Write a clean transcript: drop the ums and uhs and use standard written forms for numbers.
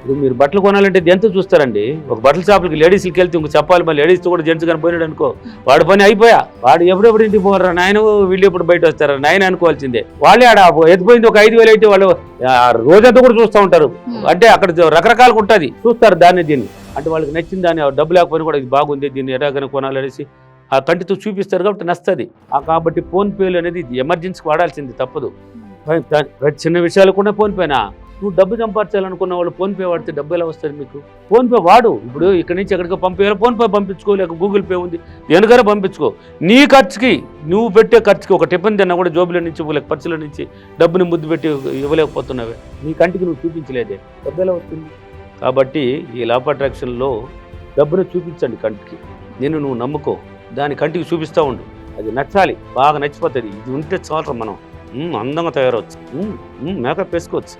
ఇప్పుడు మీరు బట్టలు కొనాలంటే ఎంత చూస్తారండి? ఒక బట్టల షాపులకి లేడీస్కి వెళ్తే ఇంక చెప్పాలి, మళ్ళీ లేడీస్తో కూడా జెంట్స్ కానీ పోయినాడు అనుకో, వాడి పని అయిపోయా. వాడు ఎప్పుడెప్పుడు ఇంటికి పోరా నాయన, వీళ్ళు ఎప్పుడు బయట వస్తారా నాయన అనుకోవాల్సిందే. వాళ్ళే ఆడ ఎత్తిపోయింది ఒక 5,000 అయితే వాళ్ళు రోజంతా కూడా చూస్తూ ఉంటారు. అంటే అక్కడ రకరకాలుగా ఉంటుంది, చూస్తారు దీన్ని. అంటే వాళ్ళకి నచ్చింది, దాన్ని డబ్బు లేకపోయినా కూడా ఇది బాగుంది, దీన్ని ఎలాగైనా కొనాలనేసి ఆ కంటితో చూపిస్తారు కాబట్టి నస్తుంది. కాబట్టి ఫోన్పేలు అనేది ఎమర్జెన్సీకి వాడాల్సింది, తప్పదు. చిన్న విషయాలు కూడా ఫోన్పేనా? నువ్వు డబ్బు సంపాదించాలనుకున్న వాళ్ళు ఫోన్పే వాడితే డబ్బు ఎలా వస్తుంది మీకు? ఫోన్పే వాడు. ఇప్పుడు ఇక్కడి నుంచి ఎక్కడికో పంపేయాలి, ఫోన్పే పంపించుకో, లేక గూగుల్ పే ఉంది, దేనికైనా పంపించుకో. నీ ఖర్చుకి, నువ్వు పెట్టే ఖర్చుకి ఒక టిఫిన్ తిన్నా కూడా జోబుల నుంచి లేక పర్సుల నుంచి డబ్బుని ముద్దు పెట్టి ఇవ్వలేకపోతున్నావే, నీ కంటికి నువ్వు చూపించలేదే, డబ్బు ఎలా వస్తుంది? కాబట్టి ఈ లా ఆఫ్ అట్రాక్షన్లో డబ్బును చూపించండి కంటికి. నేను నువ్వు నమ్ముకో, దాని కంటికి చూపిస్తూ ఉండు, అది నచ్చాలి, బాగా నచ్చిపోతుంది. ఇది ఉంటే చాలు, మనం అందంగా తయారవచ్చు, మేకప్ వేసుకోవచ్చు.